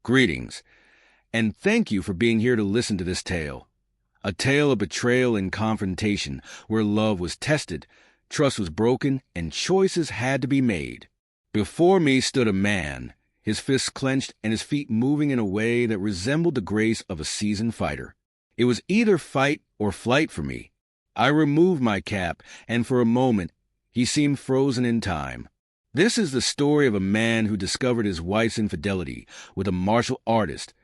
Greetings, and thank you for being here to listen to this tale. A tale of betrayal and confrontation where love was tested, trust was broken, and choices had to be made. Before me stood a man, his fists clenched and his feet moving in a way that resembled the grace of a seasoned fighter. It was either fight or flight for me. I removed my cap, and for a moment, he seemed frozen in time. This is the story of a man who discovered his wife's infidelity with a martial artist,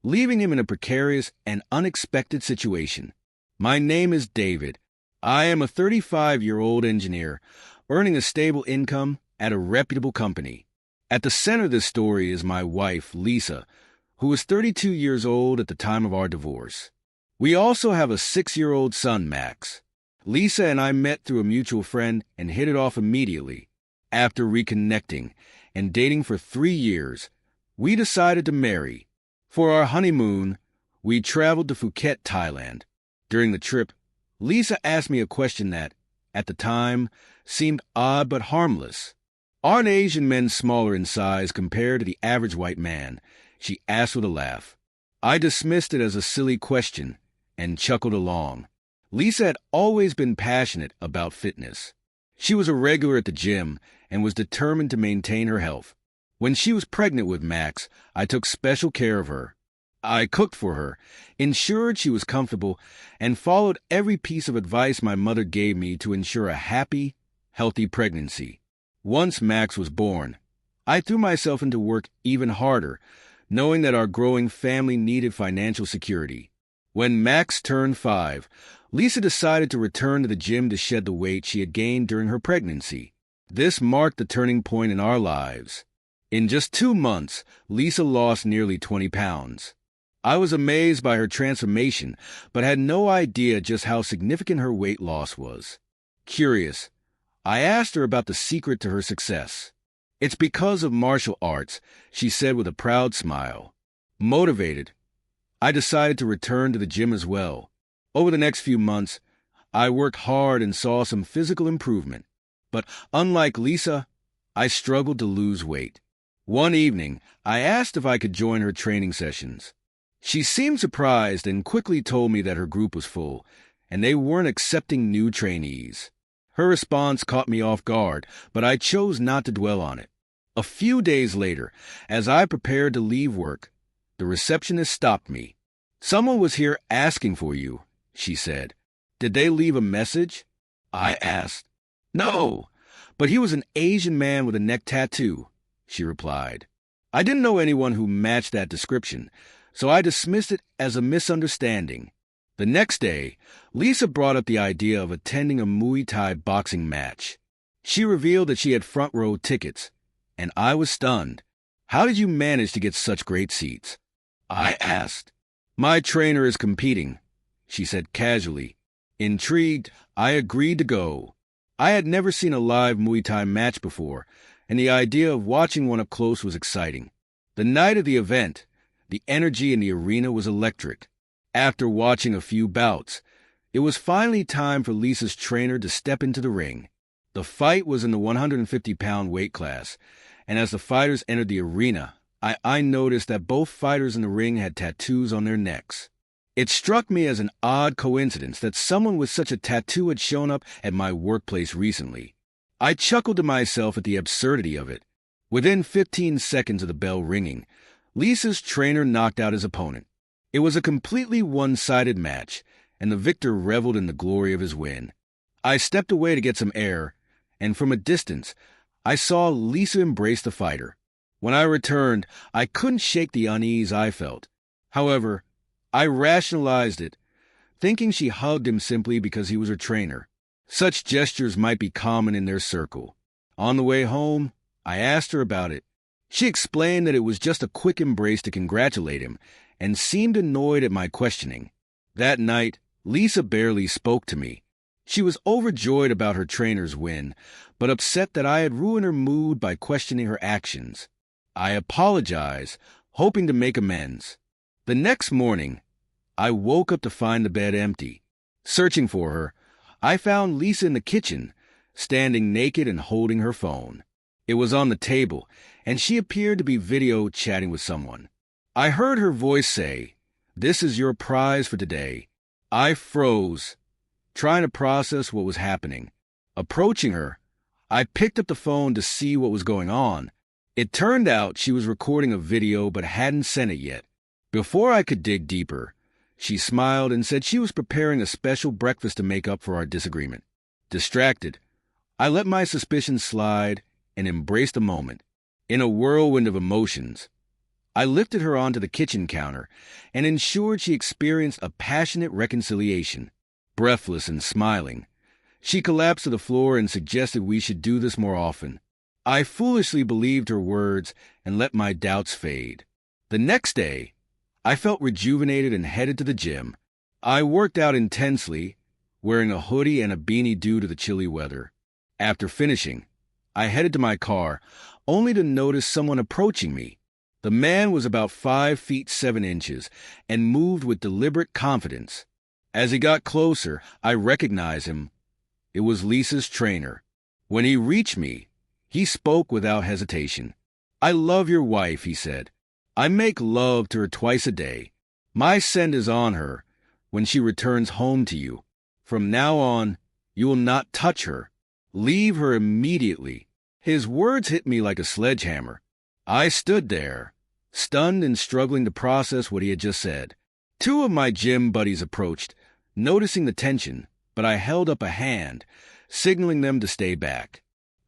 leaving him in a precarious and unexpected situation. My name is David. I am a 35-year-old engineer, earning a stable income at a reputable company. At the center of this story is my wife, Lisa, who was 32 years old at the time of our divorce. We also have a 6-year-old son, Max. Lisa and I met through a mutual friend and hit it off immediately. After reconnecting and dating for 3 years, we decided to marry. For our honeymoon, we traveled to Phuket, Thailand. During the trip, Lisa asked me a question that, at the time, seemed odd but harmless. Aren't Asian men smaller in size compared to the average white man? She asked with a laugh. I dismissed it as a silly question and chuckled along. Lisa had always been passionate about fitness. She was a regular at the gym and was determined to maintain her health. When she was pregnant with Max, I took special care of her. I cooked for her, ensured she was comfortable, and followed every piece of advice my mother gave me to ensure a happy, healthy pregnancy. Once Max was born, I threw myself into work even harder, knowing that our growing family needed financial security. When Max turned 5, Lisa decided to return to the gym to shed the weight she had gained during her pregnancy. This marked the turning point in our lives. In just 2 months, Lisa lost nearly 20 pounds. I was amazed by her transformation, but had no idea just how significant her weight loss was. Curious, I asked her about the secret to her success. It's because of martial arts, she said with a proud smile. Motivated, I decided to return to the gym as well. Over the next few months, I worked hard and saw some physical improvement. But unlike Lisa, I struggled to lose weight. One evening, I asked if I could join her training sessions. She seemed surprised and quickly told me that her group was full, and they weren't accepting new trainees. Her response caught me off guard, but I chose not to dwell on it. A few days later, as I prepared to leave work, the receptionist stopped me. "Someone was here asking for you," she said. "Did they leave a message?" I asked. "No, but he was an Asian man with a neck tattoo," she replied. I didn't know anyone who matched that description, so I dismissed it as a misunderstanding. The next day, Lisa brought up the idea of attending a Muay Thai boxing match. She revealed that she had front row tickets, and I was stunned. "How did you manage to get such great seats?" I asked. "My trainer is competing," she said casually. Intrigued, I agreed to go. I had never seen a live Muay Thai match before, and the idea of watching one up close was exciting. The night of the event, the energy in the arena was electric. After watching a few bouts, it was finally time for Lisa's trainer to step into the ring. The fight was in the 150-pound weight class, and as the fighters entered the arena, I noticed that both fighters in the ring had tattoos on their necks. It struck me as an odd coincidence that someone with such a tattoo had shown up at my workplace recently. I chuckled to myself at the absurdity of it. Within 15 seconds of the bell ringing, Lisa's trainer knocked out his opponent. It was a completely one-sided match, and the victor reveled in the glory of his win. I stepped away to get some air, and from a distance, I saw Lisa embrace the fighter. When I returned, I couldn't shake the unease I felt. However, I rationalized it, thinking she hugged him simply because he was her trainer. Such gestures might be common in their circle. On the way home, I asked her about it. She explained that it was just a quick embrace to congratulate him, and seemed annoyed at my questioning. That night, Lisa barely spoke to me. She was overjoyed about her trainer's win, but upset that I had ruined her mood by questioning her actions. I apologized, hoping to make amends. The next morning, I woke up to find the bed empty. Searching for her, I found Lisa in the kitchen, standing naked and holding her phone. It was on the table, and she appeared to be video chatting with someone. I heard her voice say, "This is your prize for today." I froze, trying to process what was happening. Approaching her, I picked up the phone to see what was going on. It turned out she was recording a video but hadn't sent it yet. Before I could dig deeper, she smiled and said she was preparing a special breakfast to make up for our disagreement. Distracted, I let my suspicions slide and embraced the moment. In a whirlwind of emotions, I lifted her onto the kitchen counter and ensured she experienced a passionate reconciliation. Breathless and smiling, she collapsed to the floor and suggested we should do this more often. I foolishly believed her words and let my doubts fade. The next day, I felt rejuvenated and headed to the gym. I worked out intensely, wearing a hoodie and a beanie due to the chilly weather. After finishing, I headed to my car, only to notice someone approaching me. The man was about 5 feet 7 inches and moved with deliberate confidence. As he got closer, I recognized him. It was Lisa's trainer. When he reached me, he spoke without hesitation. "I love your wife," he said. "I make love to her twice a day. My scent is on her when she returns home to you. From now on, you will not touch her. Leave her immediately." His words hit me like a sledgehammer. I stood there, stunned and struggling to process what he had just said. 2 of my gym buddies approached, noticing the tension, but I held up a hand, signaling them to stay back.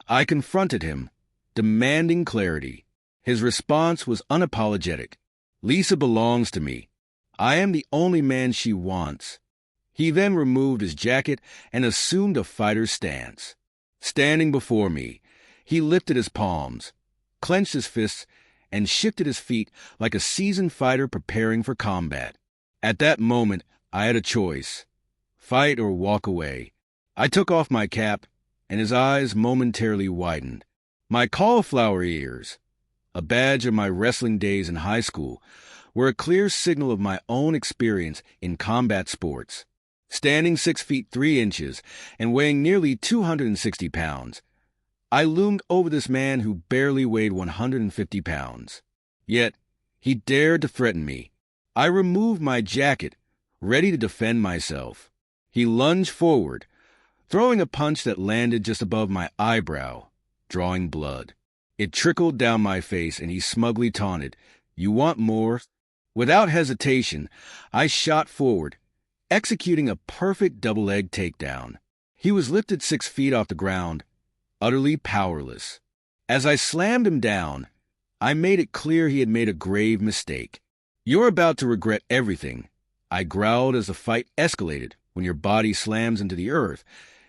I confronted him, demanding clarity. His response was unapologetic. "Lisa belongs to me. I am the only man she wants." He then removed his jacket and assumed a fighter's stance. Standing before me, he lifted his palms, clenched his fists, and shifted his feet like a seasoned fighter preparing for combat. At that moment, I had a choice: fight or walk away. I took off my cap, and his eyes momentarily widened. My cauliflower ears, a badge of my wrestling days in high school, were a clear signal of my own experience in combat sports. Standing 6 feet 3 inches and weighing nearly 260 pounds, I loomed over this man who barely weighed 150 pounds. Yet, he dared to threaten me. I removed my jacket, ready to defend myself. He lunged forward, throwing a punch that landed just above my eyebrow, drawing blood. It trickled down my face, and he smugly taunted, "You want more?" Without hesitation, I shot forward, executing a perfect double-leg takedown. He was lifted 6 feet off the ground, utterly powerless. As I slammed him down, I made it clear he had made a grave mistake. "You're about to regret everything," I growled as the fight escalated. When your body slams into the earth,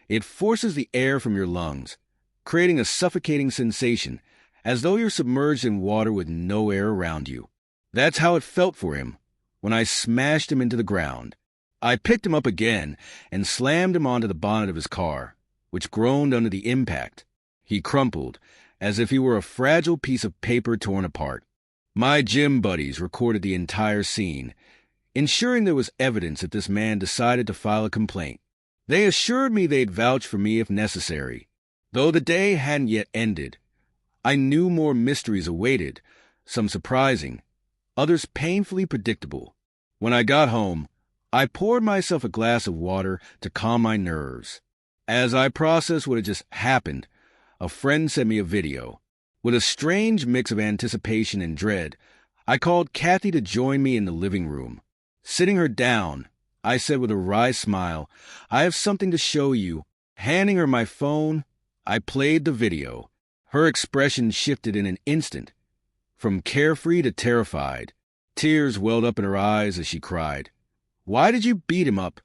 it forces the air from your lungs, creating a suffocating sensation, as though you're submerged in water with no air around you. That's how it felt for him when I smashed him into the ground. I picked him up again and slammed him onto the bonnet of his car, which groaned under the impact. He crumpled, as if he were a fragile piece of paper torn apart. My gym buddies recorded the entire scene, ensuring there was evidence that this man decided to file a complaint. They assured me they'd vouch for me if necessary. Though the day hadn't yet ended, I knew more mysteries awaited, some surprising, others painfully predictable. When I got home, I poured myself a glass of water to calm my nerves. As I processed what had just happened, a friend sent me a video. With a strange mix of anticipation and dread, I called Kathy to join me in the living room. Sitting her down, I said with a wry smile, "I have something to show you." Handing her my phone, I played the video. Her expression shifted in an instant, from carefree to terrified. Tears welled up in her eyes as she cried, "Why did you beat him up?"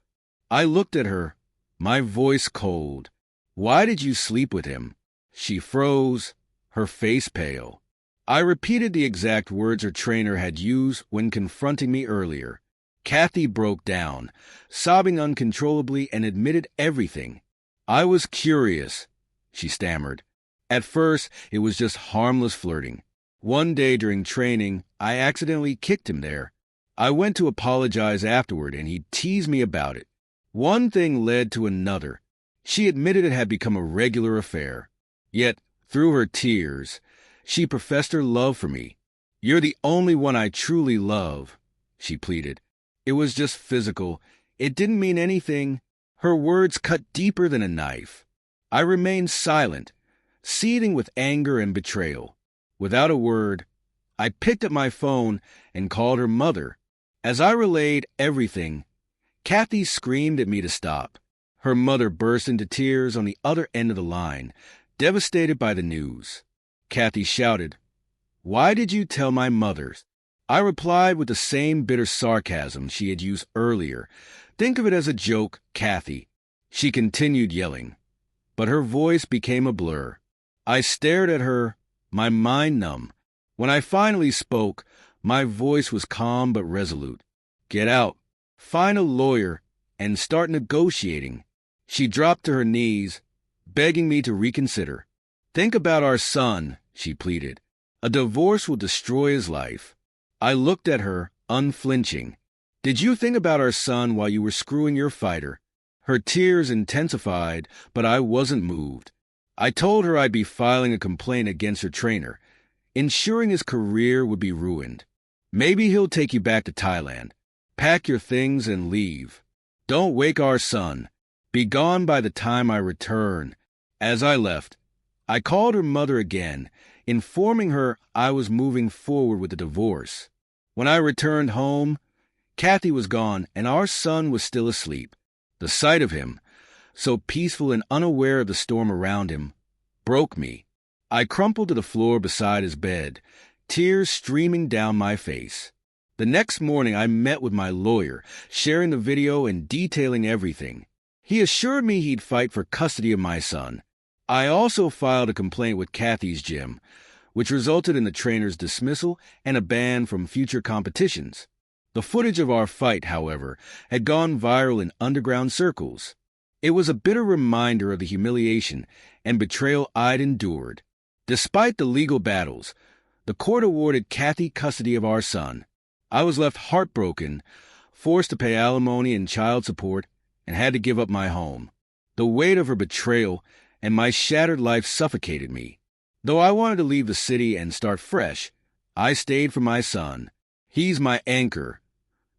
I looked at her, my voice cold. "Why did you sleep with him?" She froze, her face pale. I repeated the exact words her trainer had used when confronting me earlier. Kathy broke down, sobbing uncontrollably, and admitted everything. "I was curious," she stammered. "At first, it was just harmless flirting. One day during training, I accidentally kicked him there. I went to apologize afterward, and he teased me about it. One thing led to another. She admitted it had become a regular affair. Yet, through her tears, she professed her love for me. You're the only one I truly love, she pleaded. It was just physical. It didn't mean anything. Her words cut deeper than a knife. I remained silent, seething with anger and betrayal. Without a word, I picked up my phone and called her mother. As I relayed everything, Kathy screamed at me to stop. Her mother burst into tears on the other end of the line, devastated by the news. Kathy shouted, "Why did you tell my mother?" I replied with the same bitter sarcasm she had used earlier. "Think of it as a joke, Kathy." She continued yelling, but her voice became a blur. I stared at her, my mind numb. When I finally spoke, my voice was calm but resolute. "Get out, find a lawyer, and start negotiating." She dropped to her knees, begging me to reconsider. "Think about our son," she pleaded. "A divorce will destroy his life." I looked at her, unflinching. "Did you think about our son while you were screwing your fighter?" Her tears intensified, but I wasn't moved. I told her I'd be filing a complaint against her trainer, ensuring his career would be ruined. "Maybe he'll take you back to Thailand. Pack your things and leave. Don't wake our son. Be gone by the time I return." As I left, I called her mother again, informing her I was moving forward with the divorce. When I returned home, Kathy was gone and our son was still asleep. The sight of him, so peaceful and unaware of the storm around him, broke me. I crumpled to the floor beside his bed, tears streaming down my face. The next morning I met with my lawyer, sharing the video and detailing everything. He assured me he'd fight for custody of my son. I also filed a complaint with Kathy's gym, which resulted in the trainer's dismissal and a ban from future competitions. The footage of our fight, however, had gone viral in underground circles. It was a bitter reminder of the humiliation and betrayal I'd endured. Despite the legal battles, the court awarded Kathy custody of our son. I was left heartbroken, forced to pay alimony and child support, and had to give up my home. The weight of her betrayal and my shattered life suffocated me. Though I wanted to leave the city and start fresh, I stayed for my son. He's my anchor,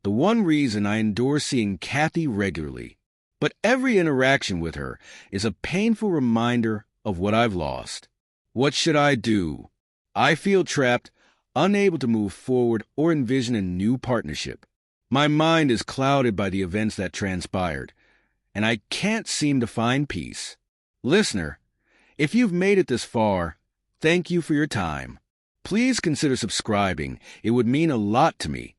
the one reason I endure seeing Kathy regularly. But every interaction with her is a painful reminder of what I've lost. What should I do? I feel trapped, unable to move forward or envision a new partnership. My mind is clouded by the events that transpired, and I can't seem to find peace. Listener, if you've made it this far, thank you for your time. Please consider subscribing. It would mean a lot to me.